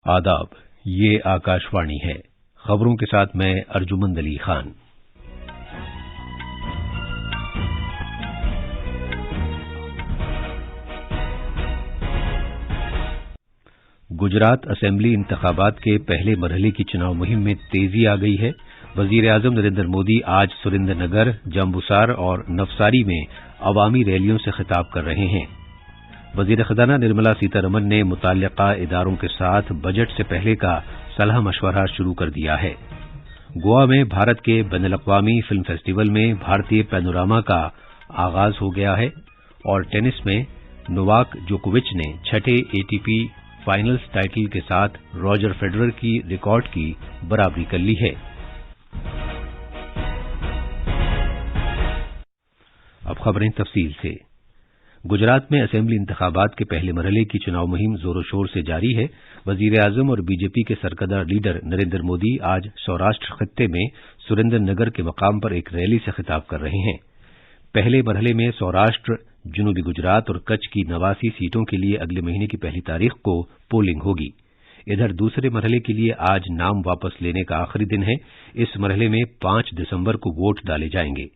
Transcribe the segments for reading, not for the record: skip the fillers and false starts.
आदाब, ये आकाशवाणी है। खबरों के साथ मैं अर्जुमंद अली खान। गुजरात असेंबली इंतखाबात के पहले मरहले की चुनाव मुहिम में तेजी आ गई है। वजीर आजम नरेंद्र मोदी आज सुरेंद्र नगर, जम्बूसार और नवसारी में अवामी रैलियों से खिताब कर रहे हैं। वजीर खजाना निर्मला सीतारमण ने मुतल्लिका इदारों के साथ बजट से पहले का सलाह मशवरा शुरू कर दिया है। गोवा में भारत के बैनुल-अक़वामी फिल्म फेस्टिवल में भारतीय पैनोरामा का आगाज हो गया है और टेनिस में नोवाक जोकोविच ने छठे एटीपी फाइनल्स टाइटल के साथ रॉजर फेडरर की रिकॉर्ड की बराबरी कर ली है। अब खबरें तफसील से। गुजरात में असेंबली इंतखाबात के पहले मरहले की चुनाव मुहिम जोरों शोर से जारी है। वजीर आजम और बीजेपी के सरकर्दा लीडर नरेंद्र मोदी आज सौराष्ट्र खत्ते में सुरेंद्र नगर के मकाम पर एक रैली से खिताब कर रहे हैं। पहले मरहले में सौराष्ट्र, जनूबी गुजरात और कच्छ की 89 सीटों के लिए अगले महीने की 1 तारीख को पोलिंग होगी। इधर दूसरे मरहले के लिए आज नाम वापस लेने का आखिरी दिन है। इस मरहले में 5 दिसंबर को वोट डाले जाएंगे।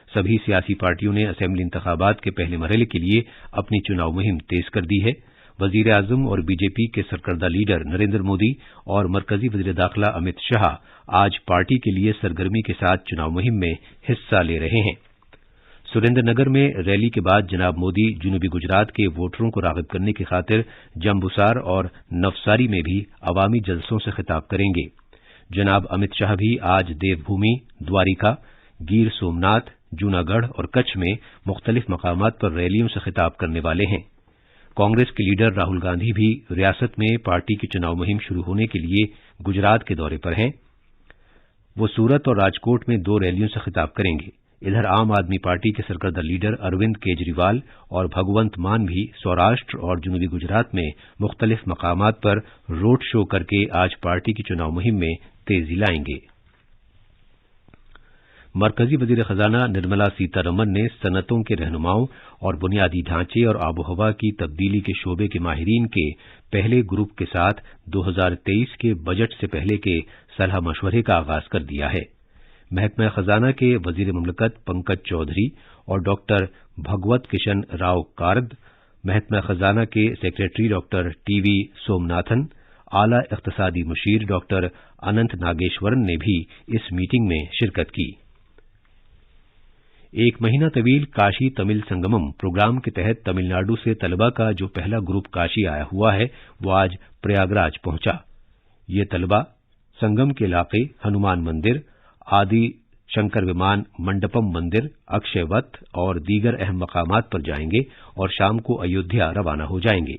सभी सियासी पार्टियों ने असेंबली इंतखाबात के पहले मरहले के लिए अपनी चुनाव मुहिम तेज कर दी है। वजीर आजम और बीजेपी के सरकर्दा लीडर नरेंद्र मोदी और मरकजी वजीर दाखिला अमित शाह आज पार्टी के लिए सरगर्मी के साथ चुनाव मुहिम में हिस्सा ले रहे हैं। सुरेंद्र नगर में रैली के बाद जनाब मोदी जनूबी गुजरात के वोटरों को राग़िब करने की खातिर जम्बूसार और नवसारी में भी अवामी जलसों से खिताब करेंगे। जनाब अमित शाह भी आज देवभूमि, द्वारिका, गिर सोमनाथ, जूनागढ़ और कच्छ में मुख्तलिफ मकामात पर रैलियों से खिताब करने वाले हैं। कांग्रेस के लीडर राहुल गांधी भी रियासत में पार्टी की चुनाव मुहिम शुरू होने के लिए गुजरात के दौरे पर हैं। वो सूरत और राजकोट में 2 रैलियों से खिताब करेंगे। इधर आम आदमी पार्टी के सरकर्दा लीडर अरविंद केजरीवाल और भगवंत मान भी सौराष्ट्र और जनूबी गुजरात में मुख्तलिफ मकामात पर रोड शो करके आज पार्टी की चुनाव मुहिम में तेजी लाएंगे। मरकजी वजीर खजाना निर्मला सीतारमण ने सनतों के रहनुमाओं और बुनियादी ढांचे और आबोहवा की तब्दीली के शोबे के माहिरीन के पहले ग्रुप के साथ 2023 के बजट से पहले के सलाह मशवरे का आगाज कर दिया है। महकमा खजाना के वजीर मुमलकत पंकज चौधरी और डॉक्टर भगवत किशन राव कारद, महकमा खजाना के सेक्रेटरी डॉक्टर टीवी सोमनाथन, आला इख्तिसादी मुशीर डॉक्टर अनंत नागेश्वरन ने भी इस मीटिंग में शिरकत की। 1 महीना तवील काशी तमिल संगमम प्रोग्राम के तहत तमिलनाडु से तलबा का जो पहला ग्रुप काशी आया हुआ है वो आज प्रयागराज पहुंचा। ये तलबा संगम के इलाके हनुमान मंदिर, आदि शंकर विमान मंडपम मंदिर, अक्षयवत और दीगर अहम मकामात पर जाएंगे और शाम को अयोध्या रवाना हो जाएंगे।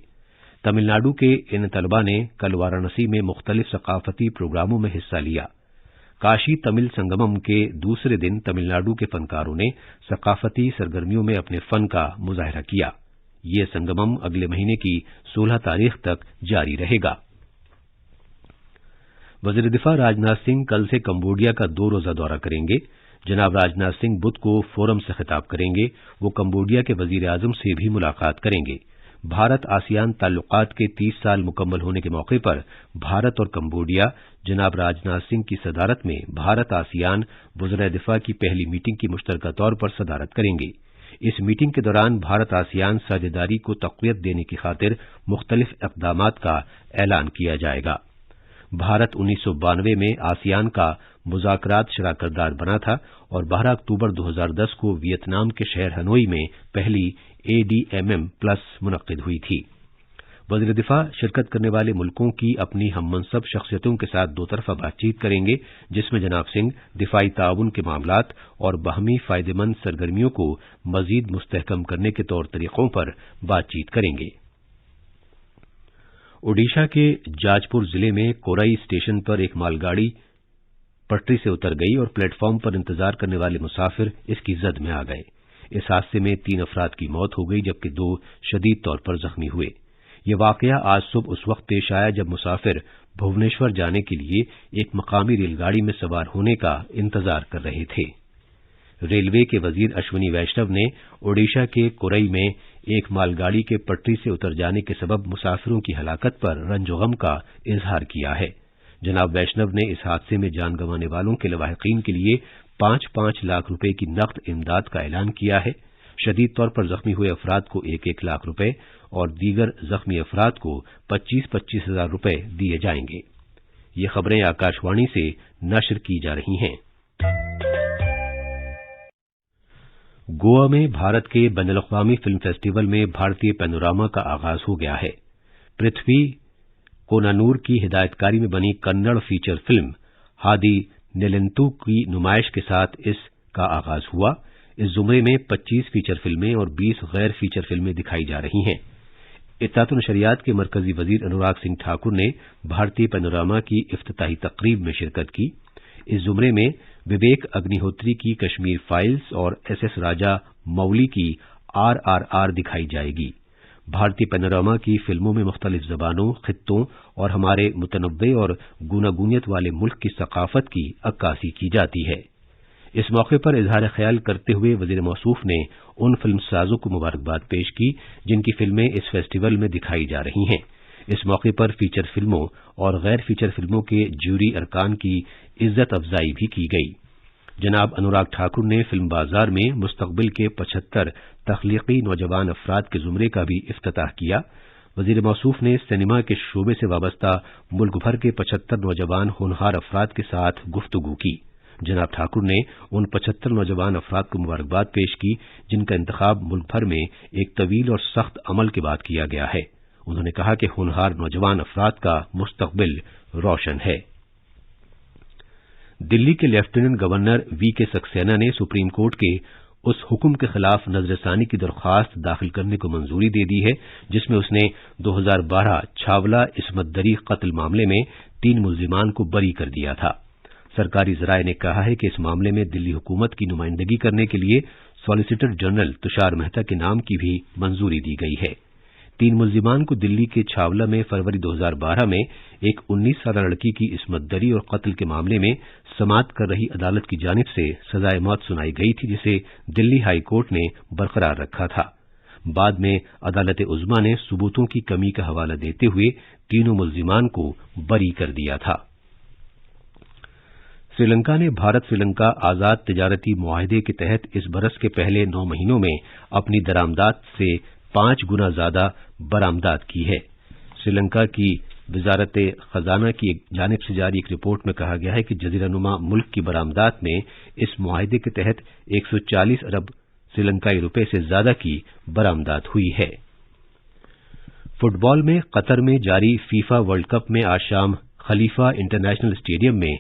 तमिलनाडु के इन तलबा ने कल वाराणसी में मुख्तलिफ सकाफती प्रोग्रामों में हिस्सा लिया। काशी तमिल संगमम के दूसरे दिन तमिलनाडु के फनकारों ने सकाफती सरगर्मियों में अपने फन का मुजाहरा किया। ये संगमम अगले महीने की 16 तारीख तक जारी रहेगा। वजीर दिफा राजनाथ सिंह कल से कंबोडिया का 2 रोजा दौरा करेंगे। जनाब राजनाथ सिंह बुध को फोरम से खिताब करेंगे। वो कंबोडिया के वजीर आजम से भी मुलाकात करेंगे। भारत आसियान ताल्लुकात के 30 साल मुकम्मल होने के मौके पर भारत और कंबोडिया जनाब राजनाथ सिंह की सदारत में भारत आसियान वज़ीर दिफा की पहली मीटिंग की मुश्तरका तौर पर सदारत करेंगे। इस मीटिंग के दौरान भारत आसियान साझेदारी को तक़वियत देने की खातिर मुख्तलिफ इक़दामात का ऐलान किया जाएगा। भारत 1992 में आसियान का मुज़ाकरात शराकतदार बना था और 12 अक्टूबर 2010 को वियतनाम के शहर हनोई में पहली ADMM प्लस मुनक्किद हुई थी। वज़ीर दिफा शिरकत करने वाले मुल्कों की अपनी हममनसब शख्सियतों के साथ 2 तरफ़ा बातचीत करेंगे, जिसमें जनाब सिंह दिफाई ताउन के मामलात और बाहमी फ़ायदेमंद सरगर्मियों को मज़ीद मुस्तहकम करने के तौर तरीक़ों पर बातचीत करेंगे। ओडिशा के जाजपुर जिले में कोराई स्टेशन पर एक मालगाड़ी पटरी से उतर गई और प्लेटफार्म पर इंतजार करने वाले मुसाफिर इसकी जद में आ गए। इस हादसे में 3 अफराद की मौत हो गई जबकि 2 शदीद तौर पर जख्मी हुए। यह वाकया आज सुबह उस वक्त पेश आया जब मुसाफिर भुवनेश्वर जाने के लिए एक मकामी रेलगाड़ी में सवार होने का इंतजार कर रहे थे। रेलवे के वजीर अश्विनी वैष्णव ने ओडिशा के कोरई में ایک مال گاڑی کے پٹری سے اتر جانے کے سبب مسافروں کی ہلاکت پر رنج و غم کا اظہار کیا ہے۔ جناب ویشنو نے اس حادثے میں جان گنوانے والوں کے لواحقین کے لیے 5-5 لاکھ روپے کی نقد امداد کا اعلان کیا ہے۔ شدید طور پر زخمی ہوئے افراد کو 1-1 لاکھ روپے اور دیگر زخمی افراد کو 25-25 ہزار روپے دیے جائیں گے۔ یہ خبریں آکاش وانی سے نشر کی جا رہی ہیں۔ گوا میں بھارت کے بین الاقوامی فلم فیسٹیول میں بھارتی پینوراما کا آغاز ہو گیا ہے۔ پرتھوی کونانور کی ہدایت کاری میں بنی کنڑ فیچر فلم ہادی نیلنتو کی نمائش کے ساتھ اس کا آغاز ہوا۔ اس زمرے میں 25 فیچر فلمیں اور 20 غیر فیچر فلمیں دکھائی جا رہی ہیں۔ اطلاعات و نشریات کے مرکزی وزیر انوراگ سنگھ ٹھاکر نے بھارتی پینوراما کی افتتاحی تقریب میں شرکت کی۔ اس زمرے میں وویک اگنیہوتری کی کشمیر فائلز اور ایس راجا مولی کی RRR دکھائی جائے گی۔ بھارتی پینوراما کی فلموں میں مختلف زبانوں، خطوں اور ہمارے متنوع اور گوناگونیت والے ملک کی ثقافت کی عکاسی کی جاتی ہے۔ اس موقع پر اظہار خیال کرتے ہوئے وزیر موصوف نے ان فلم سازوں کو مبارکباد پیش کی جن کی فلمیں اس فیسٹیول میں دکھائی جا رہی ہیں۔ اس موقع پر فیچر فلموں اور غیر فیچر فلموں کے جیوری ارکان کی عزت افزائی بھی کی گئی۔ جناب انوراگ ٹھاکر نے فلم بازار میں مستقبل کے 75 تخلیقی نوجوان افراد کے زمرے کا بھی افتتاح کیا۔ وزیر موصوف نے سینما کے شعبے سے وابستہ ملک بھر کے 75 نوجوان ہونہار افراد کے ساتھ گفتگو کی۔ جناب ٹھاکر نے ان 75 نوجوان افراد کو مبارکباد پیش کی جن کا انتخاب ملک بھر میں ایک طویل اور سخت عمل کے بعد کیا گیا ہے۔ انہوں نے کہا کہ ہونہار نوجوان افراد کا مستقبل روشن ہے۔ دلی کے لیفٹیننٹ گورنر وی کے سکسینہ نے سپریم کورٹ کے اس حکم کے خلاف نظر ثانی کی درخواست داخل کرنے کو منظوری دے دی ہے جس میں اس نے 2012 چھاولہ عصمت دری قتل معاملے میں 3 ملزمان کو بری کر دیا تھا۔ سرکاری ذرائع نے کہا ہے کہ اس معاملے میں دلی حکومت کی نمائندگی کرنے کے لیے سالیسیٹر جنرل تشار مہتا کے نام کی بھی منظوری دی گئی ہے۔ 3 ملزمان کو دلی کے چھاولہ میں فروری 2012 میں ایک 19 سالہ لڑکی کی عصمت دری اور قتل کے معاملے میں سماعت کر رہی عدالت کی جانب سے سزائے موت سنائی گئی تھی جسے دلی ہائی کورٹ نے برقرار رکھا تھا۔ بعد میں عدالت عظمیٰ نے ثبوتوں کی کمی کا حوالہ دیتے ہوئے تینوں ملزمان کو بری کر دیا تھا۔ سری لنکا نے بھارت سری لنکا آزاد تجارتی معاہدے کے تحت اس برس کے پہلے 9 مہینوں میں اپنی درآمدات سے 5 گنا زیادہ برآمدات کی ہے۔ سری لنکا کی وزارت خزانہ کی جانب سے جاری ایک رپورٹ میں کہا گیا ہے کہ جزیرہ نما ملک کی برآمدات میں اس معاہدے کے تحت 140 ارب سری لنکائی روپے سے زیادہ کی برآمدات ہوئی ہے۔ فٹ بال میں قطر میں جاری فیفا ورلڈ کپ میں آج شام خلیفہ انٹرنیشنل اسٹیڈیم میں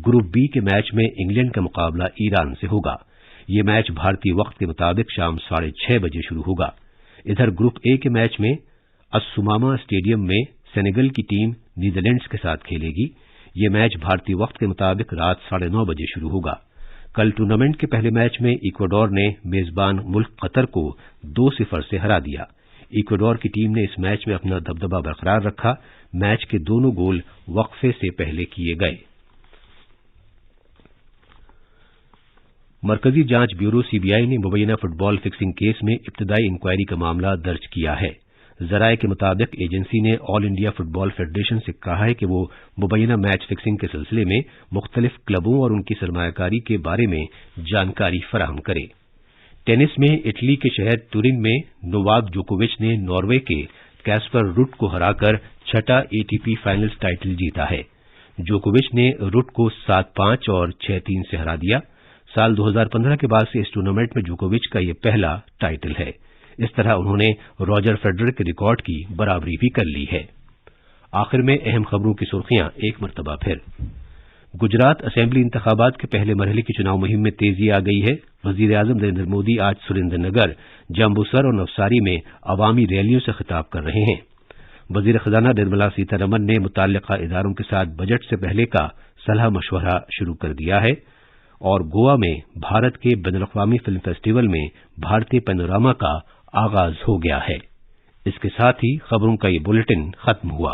گروپ بی کے میچ میں انگلینڈ کا مقابلہ ایران سے ہوگا۔ یہ میچ بھارتی وقت کے مطابق شام 6:30 بجے شروع ہوگا۔ ادھر گروپ اے کے میچ میں اسوماما اسٹیڈیم میں سینیگل کی ٹیم نیدرلینڈز کے ساتھ کھیلے گی۔ یہ میچ بھارتی وقت کے مطابق رات 9:30 بجے شروع ہوگا۔ کل ٹورنامنٹ کے پہلے میچ میں ایکواڈور نے میزبان ملک قطر کو 2-0 سے ہرا دیا۔ ایکواڈور کی ٹیم نے اس میچ میں اپنا دبدبہ برقرار رکھا۔ میچ کے دونوں گول وقفے سے پہلے کیے گئے۔ مرکزی جانچ بیورو CBI نے مبینہ فٹ بال فکسنگ کیس میں ابتدائی انکوائری کا معاملہ درج کیا ہے۔ ذرائع کے مطابق ایجنسی نے آل انڈیا فٹ بال فیڈریشن سے کہا ہے کہ وہ مبینہ میچ فکسنگ کے سلسلے میں مختلف کلبوں اور ان کی سرمایہ کاری کے بارے میں جانکاری فراہم کرے۔ ٹینس میں اٹلی کے شہر تورن میں نوواک جوکووچ نے ناروے کے کیسپر روٹ کو ہرا کر 6واں ATP فائنلز ٹائٹل جیتا ہے۔ جوکووچ نے روٹ کو 7-5 اور 6-3 سے ہرا دیا۔ سال 2015 کے بعد سے اس ٹورنامنٹ میں جوکووچ کا یہ پہلا ٹائٹل ہے۔ اس طرح انہوں نے راجر فیڈرر کے ریکارڈ کی برابری بھی کر لی ہے۔ آخر میں اہم خبروں کی سرخیاں ایک مرتبہ پھر۔ گجرات اسمبلی انتخابات کے پہلے مرحلے کی چناؤ مہم میں تیزی آ گئی ہے۔ وزیر اعظم نریندر مودی آج سریندر نگر، جمبوسر اور نوساری میں عوامی ریلیوں سے خطاب کر رہے ہیں۔ وزیر خزانہ نرملا سیتا رمن نے متعلقہ اداروں کے ساتھ بجٹ سے پہلے کا صلاح مشورہ شروع کر دیا ہے۔ اور گوا میں بھارت کے بین الاقوامی فلم فیسٹیول میں بھارتی پینوراما کا آغاز ہو گیا ہے۔ اس کے ساتھ ہی خبروں کا یہ بلیٹن ختم ہوا۔